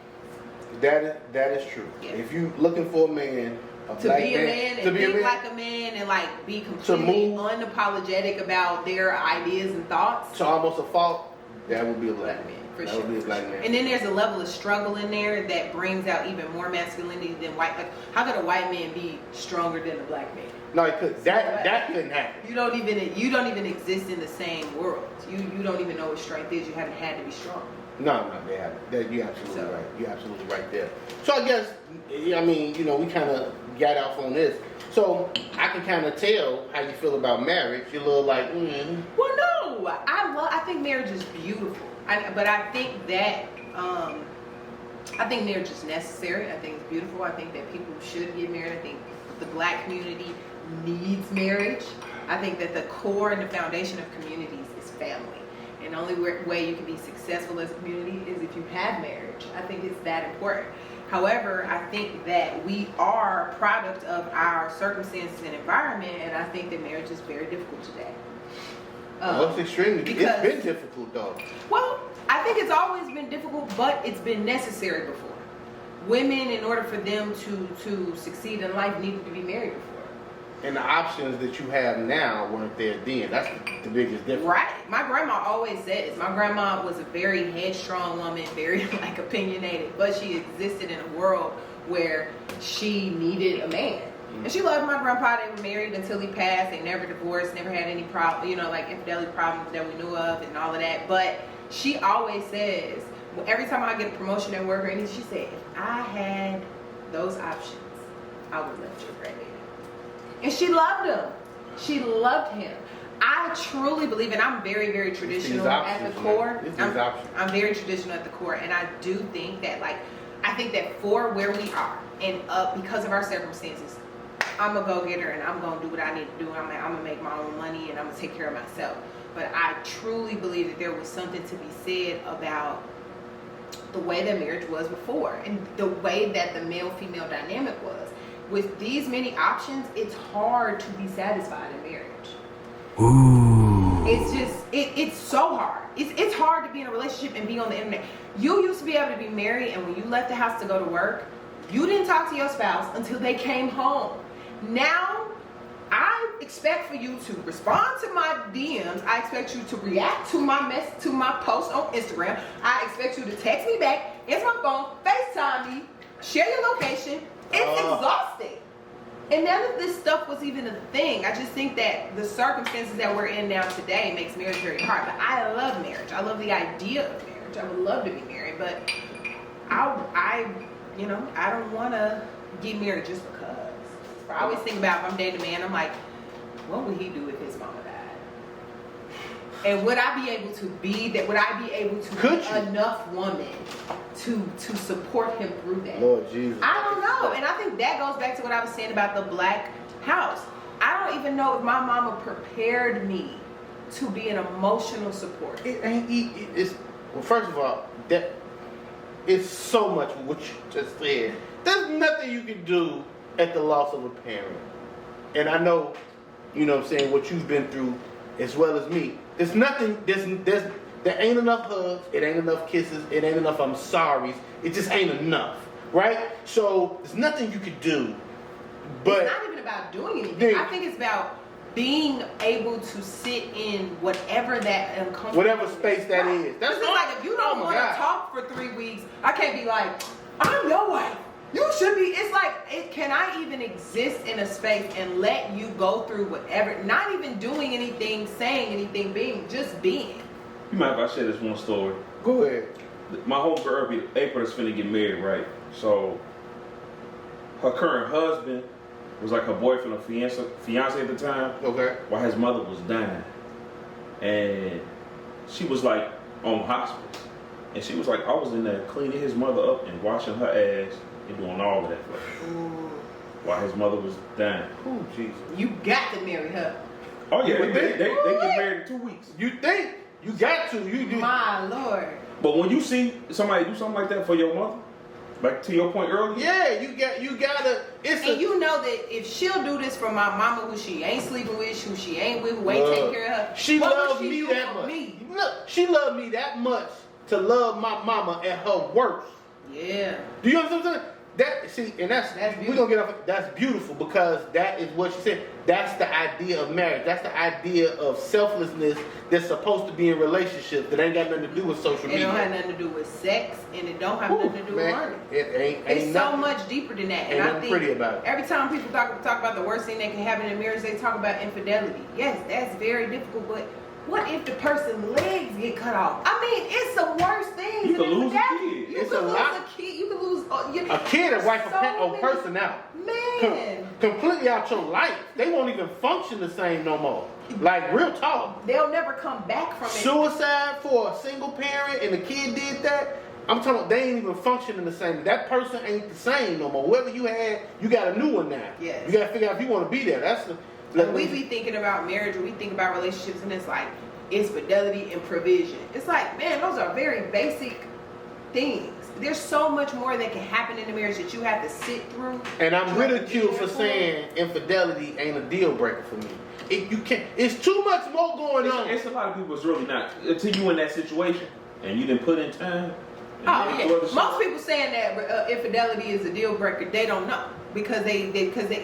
That is true. Yeah. If you looking for a man. To be a man and think like a man and like be completely unapologetic about their ideas and thoughts. To almost a fault, that would be a black man. For sure. And then there's a level of struggle in there that brings out even more masculinity than white. Like, how could a white man be stronger than a black man? No, it could. That couldn't happen. You don't even exist in the same world. You don't even know what strength is. You haven't had to be strong. No, they haven't. You're absolutely right. You're absolutely right there. So I guess, we kind of got off on this. So I can kind of tell how you feel about marriage. You're a little like, Well, no. I think marriage is beautiful. But I think that I think marriage is necessary. I think it's beautiful. I think that people should get married. I think the Black community needs marriage. I think that the core and the foundation of communities is family. And the only way you can be successful as a community is if you have marriage. I think it's that important. However, I think that we are a product of our circumstances and environment, and I think that marriage is very difficult today. It's extremely. It's been difficult though. Well, I think it's always been difficult, but it's been necessary before. Women, in order for them to succeed in life, needed to be married before. And the options that you have now weren't there then. That's the biggest difference. Right. My grandma always says, my grandma was a very headstrong woman, very like opinionated, but she existed in a world where she needed a man. And she loved my grandpa. They were married until he passed. They never divorced, never had any problem, like infidelity problems that we knew of and all of that. But she always says, every time I get a promotion at work or anything, she said, if I had those options, I would let your granddad. And she loved him. She loved him. I truly believe, and I'm very, very traditional at the core. I'm very traditional at the core, and I do think that, I think that for where we are and because of our circumstances, I'm a go-getter and I'm gonna do what I need to do. I'm gonna make my own money and I'm gonna take care of myself. But I truly believe that there was something to be said about the way that marriage was before and the way that the male-female dynamic was. With these many options, it's hard to be satisfied in marriage. Ooh. It's just, it's so hard. It's hard to be in a relationship and be on the internet. You used to be able to be married, and when you left the house to go to work, you didn't talk to your spouse until they came home. Now, I expect for you to respond to my DMs. I expect you to react to my post on Instagram. I expect you to text me back, answer my phone, FaceTime me, share your location. It's exhausting. And none of this stuff was even a thing. I just think that the circumstances that we're in now today makes marriage very hard. But I love marriage. I love the idea of marriage. I would love to be married, but I don't want to get married just because. I always think about if I'm dating a man, I'm like, what would he do if his mama died? And would I be able to be that? Would I be able to be enough woman to support him through that? Lord Jesus. I don't know. And I think that goes back to what I was saying about the Black house. I don't even know if my mama prepared me to be an emotional support. Well, first of all, that it's so much what you just said. There's nothing you can do at the loss of a parent. And I know, what I'm saying, what you've been through as well as me. There's nothing, there ain't enough hugs, it ain't enough kisses, it ain't enough I'm sorry's, it just ain't enough, right? So there's nothing you could do. But it's not even about doing anything. I think it's about being able to sit in whatever that uncomfortable whatever space that is. That's just like if you don't want to talk for 3 weeks, I can't be like, I'm your wife. You should be. It's like, can I even exist in a space and let you go through whatever, not even doing anything, saying anything, just being. You mind if I share this one story? Go ahead. My homegirl, April, is finna get married, right? So her current husband was like her boyfriend or fiance at the time. Okay. While his mother was dying. And she was like on hospice. And she was like, I was in there cleaning his mother up and washing her ass and doing all of that for her. While his mother was dying. Oh, Jesus. You got to marry her. Oh, yeah. They get married in 2 weeks. You think? You got to. You do. My Lord. But when you see somebody do something like that for your mother, like to your point earlier. Yeah, you gotta. You know that if she'll do this for my mama, who she ain't sleeping with, who she ain't with, who ain't taking care of her, she loves me that much. Look, she loved me that much to love my mama at her worst. Yeah. Do you understand what I'm saying? That's we're gonna get off. That's beautiful because that is what she said. That's the idea of marriage. That's the idea of selflessness that's supposed to be in relationships that ain't got nothing to do with social media. It don't have nothing to do with sex, and it don't have nothing to do with learning. It's so much deeper than that. And I think pretty about it. Every time people talk about the worst thing that can happen in marriage, they talk about infidelity. Yes, that's very difficult, but what if the person's legs get cut off? I mean, it's the worst thing. You could lose a kid. You could lose a kid. You could lose A kid will wipe so a person out. Man. Completely out your life. They won't even function the same no more. Like, real talk. They'll never come back from it. Suicide for a single parent and the kid did that. I'm talking about they ain't even functioning the same. That person ain't the same no more. Whoever you had, you got a new one now. Yes. You got to figure out if you want to be there. That's the. When we be thinking about marriage or we think about relationships and it's like, it's fidelity and provision. It's like, man, those are very basic things. There's so much more that can happen in a marriage that you have to sit through. And I'm ridiculed for saying infidelity ain't a deal breaker for me. You can't. It's too much more going on. It's a lot of people. It's really not until you in that situation and you didn't put in time. Oh yeah. Most people saying that infidelity is a deal breaker. They don't know because they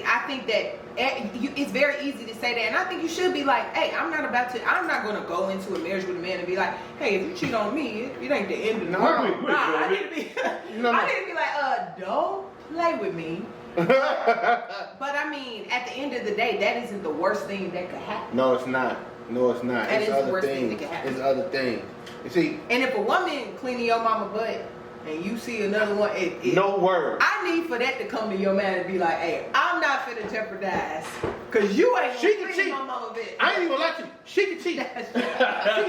I think that it's very easy to say that, and I think you should be like, hey, I'm not going to go into a marriage with a man and be like, hey, if you cheat on me, it ain't the end of the world. I need to be, I need to be like, don't play with me. But I mean, at the end of the day, that isn't the worst thing that could happen. No, it's not. No, it's not. That it's is the other worst thing things. that can happen. It's other things. You see, and if a woman cleaning your mama butt and you see another one, no word. I need for that to come to your man and be like, hey, I'm not finna jeopardize because you ain't gonna clean my mama butt. I ain't even like you. She can cheat. She can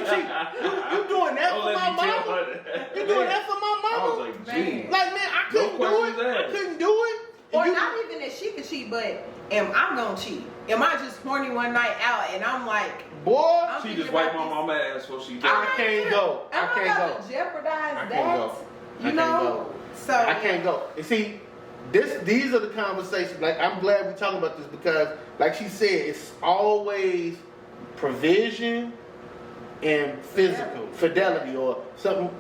cheat. You doing that for my mama? You doing that for my mama? I was like, gee. Like, man, I couldn't do it. I couldn't do it. Or not even that she could cheat, but am I gonna cheat? Am I just horny one night out and I'm like, boy, she just wiped my mama ass so she. I can't go. I can't go. Jeopardize that. You know. So I can't go. And see, these are the conversations. Like, I'm glad we're talking about this because, like she said, it's always provision and physical fidelity or something.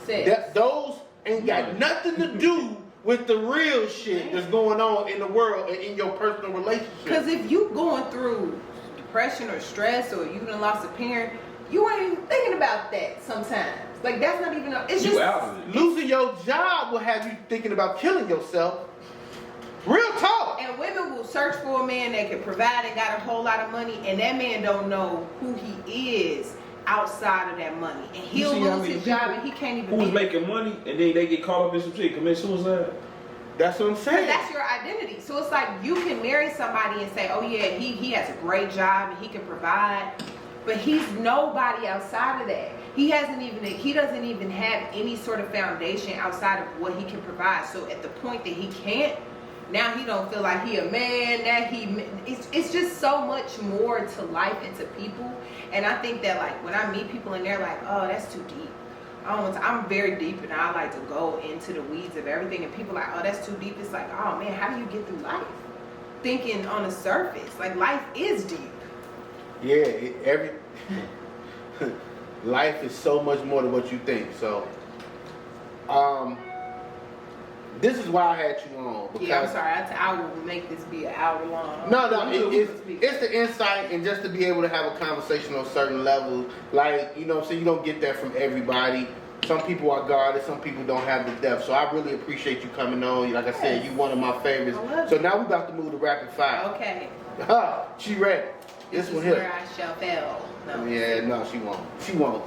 Those ain't got nothing to do with the real shit that's going on in the world and in your personal relationship. Because if you going through depression or stress or you done lost a parent, you ain't even thinking about that sometimes. Like, that's not even, it's just. Out of it. Losing your job will have you thinking about killing yourself. Real talk. And women will search for a man that can provide and got a whole lot of money, and that man don't know who he is outside of that money. And he'll lose his job and he can't even who's making money and then they get caught up in some shit, commit suicide. That's what I'm saying. That's your identity. So it's like you can marry somebody and say, oh yeah, he has a great job and he can provide, but he's nobody outside of that. He doesn't even have any sort of foundation outside of what he can provide. So at the point that he can't, now he don't feel like he a man. It's just so much more to life and to people. And I think that, like, when I meet people and they're like, oh, that's too deep. I'm very deep and I like to go into the weeds of everything. And people are like, oh, that's too deep. It's like, oh man, how do you get through life? Thinking on the surface, like life is deep. Yeah, life is so much more than what you think. So, this is why I had you on. Because yeah, I'm sorry. I will make this be an hour long. No, it's the insight and just to be able to have a conversation on certain levels. Like, you know, so you don't get that from everybody. Some people are guarded, some people don't have the depth. So I really appreciate you coming on. Like I said, you one of my favorites. So now we're about to move to rapid fire. Okay. She ready. This one here. Where I shall fail. No. Yeah, no, she won't. She won't.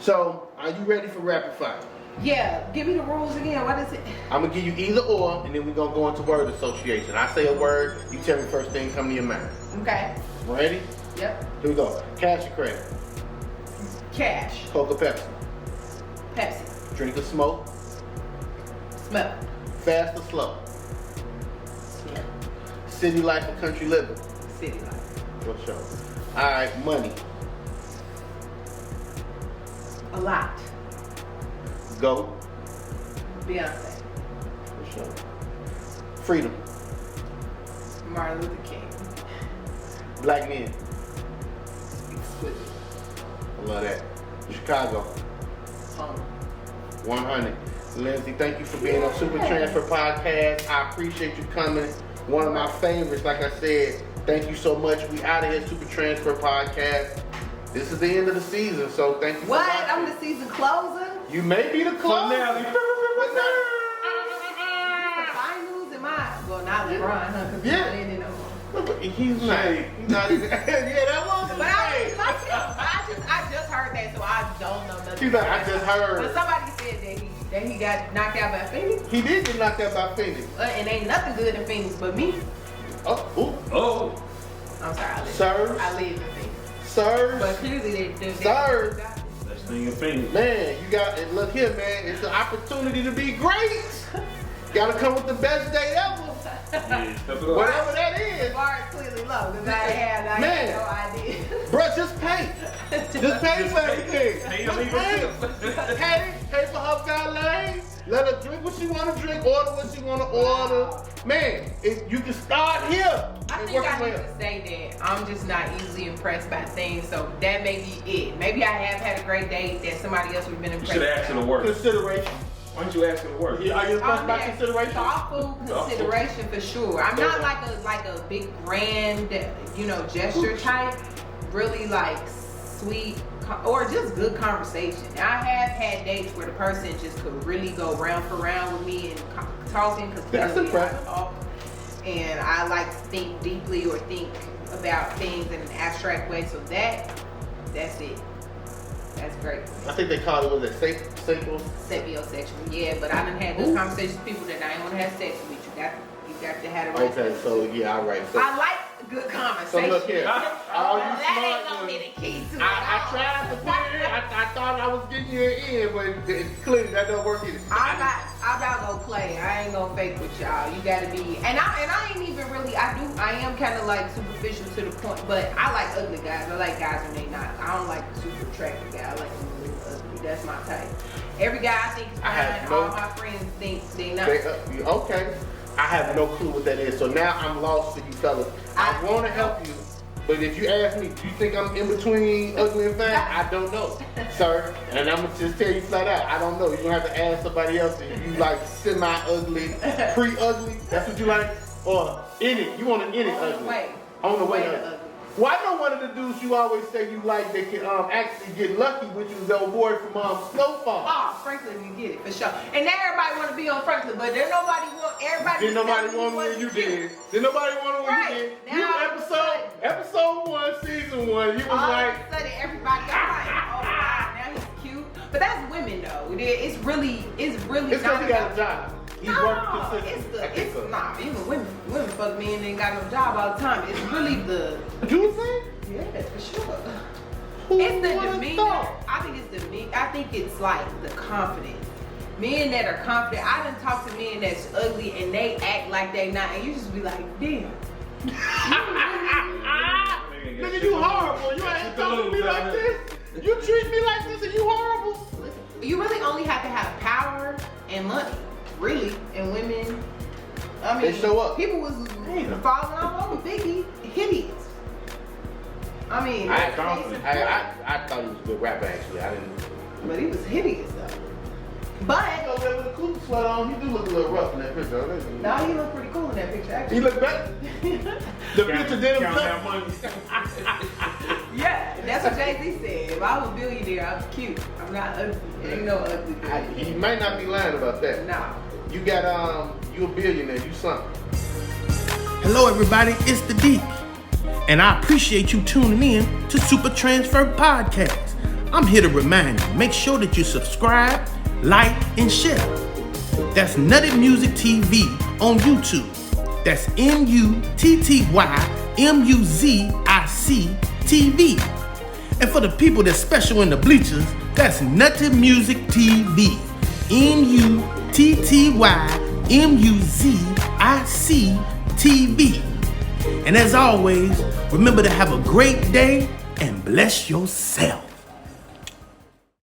So, are you ready for rapid fire? Yeah, give me the rules again. What is it? I'm gonna give you either or, and then we're gonna go into word association. I say a word, you tell me first thing come to your mind. Okay. Ready? Yep. Here we go. Cash or credit? Cash. Coke or Pepsi? Pepsi. Drink or smoke? Smoke. Fast or slow? Slow. City life or country living? City life. For sure. All right, money. A lot. Go. Beyonce. For sure. Freedom. Martin Luther King. Black men. Explicit. I love that. Chicago. 100. Lindsey, thank you for being on Supertransfer Podcast. I appreciate you coming. One of my favorites, like I said. Thank you so much. We out of here, Supertransfer Podcast. This is the end of the season, so thank you. What? I'm the season closer? You may be the closer. The finals? Am I? Well, not LeBron, huh? Because he's not in it no more. He's not even. Yeah, that was. But I really like him. I just heard that, so I don't know nothing. She's like, I just heard. But somebody said That he got knocked out by Phoenix? He did get knocked out by Phoenix. And ain't nothing good in Phoenix but me. Oh. I'm sorry, Sirs. I live in Phoenix. Sirs. But clearly they Sirs. That's thing in Phoenix. Man, you got, and look here, man, it's an opportunity to be great. Gotta come with the best day ever. Yeah, step it up. Whatever that is. The bar is clearly low because I had no idea. Bruh, just pay. Just pay for everything. Pay Just illegal pay for her valet. Let her drink what she want to drink, order what she want to order. Man, you can start here. I and think work I your need way up. to say that I'm just not easily impressed by things, so that may be it. Maybe I have had a great date that somebody else would have been You impressed should have asked her to work. Consideration. Why don't you ask her to work? Are you impressed by consideration? Thoughtful consideration for sure. I'm not like a big grand, gesture type. Really like sweet or just good conversation. I have had dates where the person just could really go round for round with me and talking because That's impressive. And I like to think deeply or think about things in an abstract way. So that's it. That's great. I think they call it, was it Sapiosexual, yeah, but I done had those conversations with people that I ain't want to have sex with. You got to have the right. Okay, so yeah, all right. So, I like good conversation. so look here. All you that ain't smart gonna be ones. the key to it. I tried to put it in. I thought I was getting you in, but clearly that don't work either. I'm not gonna play. I ain't gonna fake with y'all. You gotta be, and I ain't even really. I am kind of like superficial to the point, but I like ugly guys. I like guys when they not. I don't like super attractive guys. I like them really ugly. That's my type. Every guy I think is fine. All my friends think they not. Okay. I have no clue what that is, so now I'm lost to you fellas. I want to help you, but if you ask me, do you think I'm in between ugly and fat? I don't know, sir. And I'm gonna just tell you flat out, I don't know. You're gonna have to ask somebody else if you like semi-ugly, pre-ugly. That's what you like, or in it. You want an in it ugly? On the way to ugly. Well, I know one of the dudes you always say you like that can actually get lucky, which was the old boy from Snowfall. Oh, Franklin, you get it for sure. And now everybody want to be on Franklin, but there nobody want everybody. Did nobody want when you did? Did nobody want when you did? Now, episode 1, season 1. You was all like, of a sudden everybody. I'm like, oh wow, now he's cute. But that's women though. It's really. it's because he got a job. He's working consistently. It's not. Even women fuck me and they ain't got no job all the time. It's really the. You think? Yeah, for sure. Who It's the would've demeanor. thought? I think it's demeanor. I think it's like the confidence. Men that are confident. I done talk to men that's ugly and they act like they not, and you just be like, damn. Nigga, you horrible. You ain't talking to me like this. You treat me like this and you horrible. You really only have to have power and money, really. And women, I mean, They show up. People was falling all over Biggie, hideous. I mean, I thought he was a good rapper actually. I didn't. but he was hideous though. But Over there with the Cooper sweat on, he do look a little rough in that picture. no, he looked pretty cool in that picture actually. He look better. The picture did Count that himself. money. Yeah, that's what Jay-Z said. If I was a billionaire, I'm cute. I'm not ugly. Ain't no ugly billionaire. He might not be lying about that. Nah. You got you a billionaire. You something. Hello everybody, it's the Deke, and I appreciate you tuning in to Supertransfer Podcast. I'm here to remind you, make sure that you subscribe, like, and share. That's Nutty Music TV on YouTube. That's NUTTYMUZIC TV. And for the people that's special in the bleachers, that's Nutty Music TV. NUTTYMUZIC TV. And as always, remember to have a great day and bless yourself.